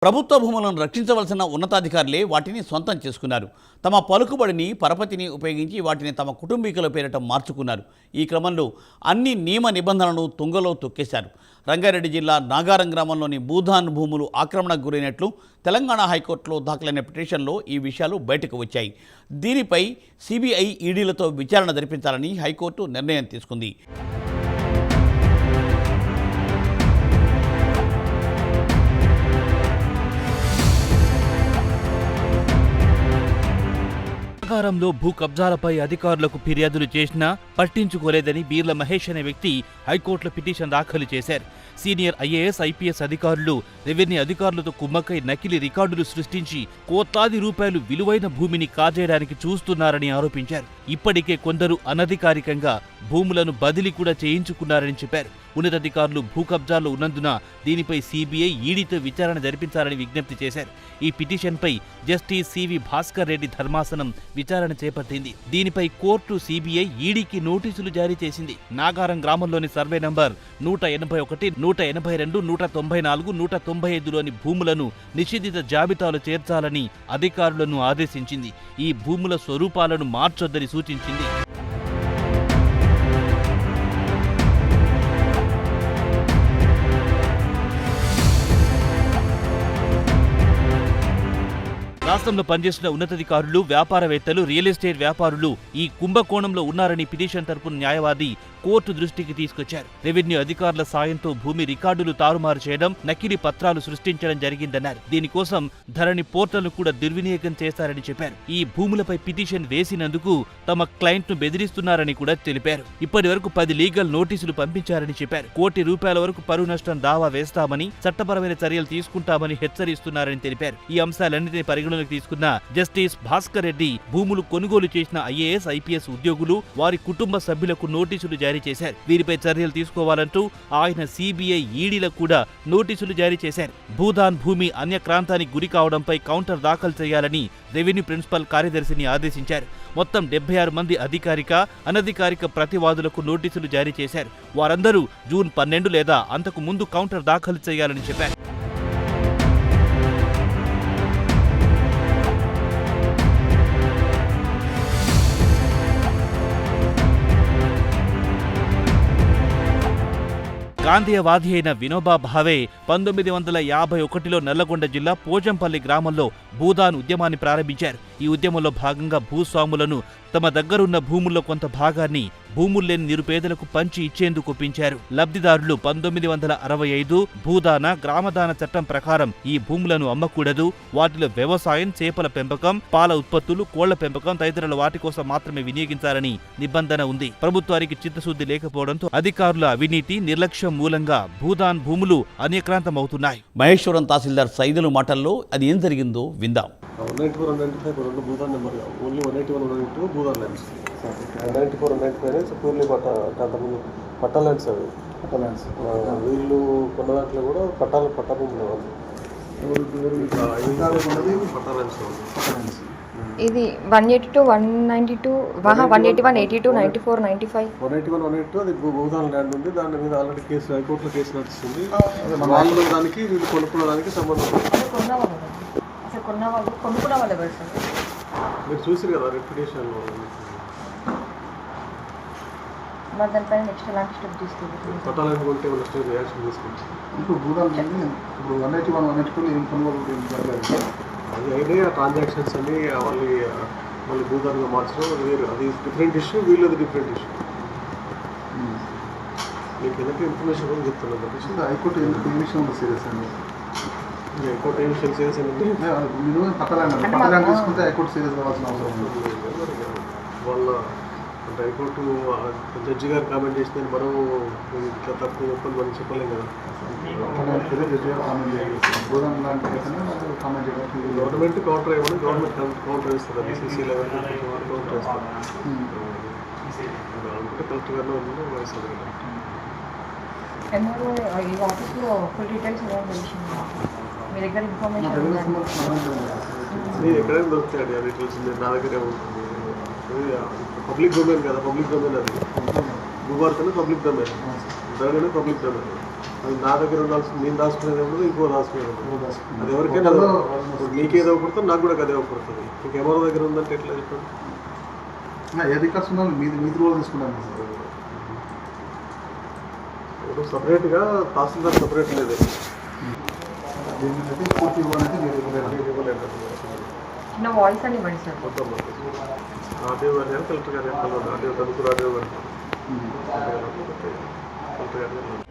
ప్రభుత్వ భూములను రక్షించవలసిన ఉన్నతాధికారులే వాటిని సొంతం చేసుకున్నారు. తమ పలుకుబడిని పరపతిని ఉపయోగించి వాటిని తమ కుటుంబీకుల పేరిట మార్చుకున్నారు. ఈ క్రమంలో అన్ని నియమ నిబంధనలను తుంగలో తొక్కేశారు. రంగారెడ్డి జిల్లా నాగారం గ్రామంలోని భూదాన్ భూములు ఆక్రమణకు గురైనట్లు తెలంగాణ హైకోర్టులో దాఖలైన పిటిషన్లో ఈ విషయాలు బయటకు వచ్చాయి. దీనిపై సిబిఐ ఈడీలతో విచారణ జరిపించాలని హైకోర్టు నిర్ణయం తీసుకుంది. నాగారంలో భూ కబ్జాలపై అధికారులకు ఫిర్యాదులు చేసినా పట్టించుకోలేదని బీర్ల మహేష్ అనే వ్యక్తి హైకోర్టులో పిటిషన్ దాఖలు చేశారు. సీనియర్ ఐఏఎస్, ఐపీఎస్ అధికారులు రెవెన్యూ అధికారులతో కుమ్మక్కై నకిలీ రికార్డులు సృష్టించి కోట్లాది రూపాయలు విలువైన భూమిని కాజేయడానికి చూస్తున్నారని ఆరోపించారు. ఇప్పటికే కొందరు అనధికారికంగా భూములను బదిలీ కూడా చేయించుకున్నారని చెప్పారు. ఉన్నతాధికారులు భూ కబ్జాల్లో ఉన్నందున దీనిపై సిబిఐ ఈడీతో విచారణ జరిపించాలని విజ్ఞప్తి చేశారు. ఈ పిటిషన్పై జస్టిస్ సివి భాస్కర్ రెడ్డి ధర్మాసనం విచారణ చేపట్టింది. దీనిపై కోర్టు సిబిఐ ఈడీకి నోటీసులు జారీ చేసింది. నాగారం గ్రామంలోని సర్వే నంబర్ 181, 182, 194, 195లోని భూములను నిషేధిత జాబితాలో చేర్చాలని అధికారులను ఆదేశించింది. ఈ భూముల స్వరూపాలను మార్చొద్దని సూచించింది. రాష్ట్రంలో పనిచేస్తున్న ఉన్నతాధికారులు, వ్యాపారవేత్తలు, రియల్ ఎస్టేట్ వ్యాపారులు ఈ కుంభకోణంలో ఉన్నారని పిటిషన్ తరపున న్యాయవాది కోర్టు దృష్టికి తీసుకొచ్చారు. రెవెన్యూ అధికారుల సాయంతో భూమి రికార్డులు తారుమారు చేయడం, నకిలీ పత్రాలు సృష్టించడం జరిగిందన్నారు. దీనికోసం ధరణి పోర్టల్ కూడా దుర్వినియోగం చేశారని చెప్పారు. ఈ భూములపై పిటిషన్ వేసినందుకు తమ క్లయింట్ ను బెదిరిస్తున్నారని కూడా తెలిపారు. ఇప్పటి వరకు 10 లీగల్ నోటీసులు పంపించారని చెప్పారు. ₹1 కోటి వరకు పరువు నష్టం దావా వేస్తామని, చట్టపరమైన చర్యలు తీసుకుంటామని హెచ్చరిస్తున్నారని తెలిపారు. ఈ అంశాలన్నింటినీ పరిగణలోకి తీసుకున్న జస్టిస్ భాస్కర్ రెడ్డి భూములు కొనుగోలు చేసిన ఐఏఎస్, ఐపీఎస్ ఉద్యోగులు, వారి కుటుంబ సభ్యులకు నోటీసులు జారీ చేశారు. వీరిపై చర్యలు తీసుకోవాలంటూ ఆయన సిబిఐ ఈడీలకు కూడా నోటీసులు జారీ చేశారు. భూదాన్ భూమి అన్యక్రాంతానికి గురి కావడంపై కౌంటర్ దాఖలు చేయాలని రెవెన్యూ ప్రిన్సిపల్ కార్యదర్శిని ఆదేశించారు. మొత్తం 76 మంది అధికారిక, అనధికారిక ప్రతివాదులకు నోటీసులు జారీ చేశారు. వారందరూ జూన్ 12 లేదా అంతకు ముందు కౌంటర్ దాఖలు చేయాలని చెప్పారు. గాంధీయవాది అయిన వినోబా భావే 1951లో నల్లగొండ జిల్లా పోచంపల్లి గ్రామంలో భూదాన్ ఉద్యమాన్ని ప్రారంభించారు. ఈ ఉద్యమంలో భాగంగా భూస్వాములను తమ దగ్గరున్న భూముల్లో కొంత భాగాన్ని భూముల్లేని నిరుపేదలకు పంచి ఇచ్చేందుకు ఒప్పించారు. లబ్ధిదారులు 1965 భూదాన, గ్రామదాన చట్టం ప్రకారం ఈ భూములను అమ్మకూడదు, వాటిలో వ్యవసాయం, చేపల పెంపకం, పాల ఉత్పత్తులు, కోళ్ల పెంపకం తదితరుల వాటి కోసం మాత్రమే వినియోగించాలని నిబంధన ఉంది. ప్రభుత్వానికి చిత్తశుద్ధి లేకపోవడంతో అధికారుల అవినీతి, నిర్లక్ష్యం మూలంగా భూదాన్ భూములు అన్యక్రాంతమవుతున్నాయి. మహేశ్వరం తహసీల్దార్ సైదుల మాటల్లో అది ఏం జరిగిందో విందాం. 194, 195 Bhoodan number, only 181, 192 Bhoodan lands. 194, 195 purely అంతకుముందు పట్టా ల్యాండ్స్. అవి పట్టా ల్యాండ్స్ వీళ్ళు కొన్న దాంట్లో కూడా పట్టా భూములు వాళ్ళు పట్టా ల్యాండ్స్. ఇది 182, 192, 181, 82, 94, 95, 181, 182 అది భూదాన్ ల్యాండ్ ఉంది. దాని మీద ఆల్రెడీ కేసు హైకోర్టులో కేసు నడుస్తుంది. వాళ్ళు దానికి వీళ్ళు కొనుక్కున్న దానికి సంబంధం. మీరు చూసారు కదా రెప్యుటేషన్. మరి దానిపైన నెక్స్ట్ ఎలాంటి స్టెప్ తీసుకుంటారు? పట్టాలని కొంటే వాళ్ళ స్టేట్ రియాక్షన్ తీసుకుంటారు. ఇప్పుడు భూదాన్ ఇప్పుడు 181, 182 ఏం కొనుగోలు అది అయితే ఆ ట్రాన్సాక్షన్స్ అన్ని మళ్ళీ భూదాన్గా మార్చడం వేరు. అది డిఫరెంట్ ఇష్యూ, వీళ్ళది డిఫరెంట్ ఇష్యూ. మీకు ఏదైతే ఇన్ఫర్మేషన్ కూడా చెప్తున్నాను చెప్పేసి హైకోర్టు ఎందుకు ఈ విషయంలో సీరియస్ అండి? హైకోర్టు ఏ విషయం సీరియస్ అంటే మీరు పట్టలాండ్ తీసుకుంటే హైకోర్టు సీరియస్ కావాల్సిన అవసరం ఉంది. వాళ్ళ అంటే హైకోర్టు జడ్జి గారు కామెంట్ చేసిందని మనం ఇట్లా తప్పు చెప్పని మనం చెప్పలేం కదా. గవర్నమెంట్ కౌంటర్ ఇవ్వడం, గవర్నమెంట్ కౌంటర్ ఇస్తుంది. బీసీసీ లెవెల్ కౌంటర్ ఇస్తారు. అనుకుంటే కరెక్ట్ గానే ఉంది వయసు. ఎక్కడైనా దొరుకుతాయండి. అది తెలిసింది నా దగ్గరే ఉంటుంది. పబ్లిక్ డొమైన్ కదా, పబ్లిక్ డొమైన్ అది భూభారత్ పబ్లిక్ డొమైన్, దాని పబ్లిక్ డొమైన్. అది నా దగ్గర ఉండాల్సింది నేను దాచుకునేది ఉండదు, ఇంకో దాచుకునేది ఉండదు. అది ఎవరికైనా ఇప్పుడు నీకేదో పడుతుంది, నాకు కూడా అదే పడుతుంది. ఇంకెవరి దగ్గర ఉందంటే ఎట్లా చెప్పండి? ఏ రికార్డ్స్ ఉన్నా మీది కూడా తీసుకున్నాను సార్. ఇప్పుడు సపరేట్గా తహసీల్దార్ సపరేట్ లేదు. దీనికి పూర్తి ఇవ్వాలంటే మీరు ఇవ్వలేదు. చిన్న వాయిస్ అని ఇవ్వండి సార్. మొత్తం ఆర్డీఓ గారు కలెక్టర్ గారు కలెక్టర్ గారు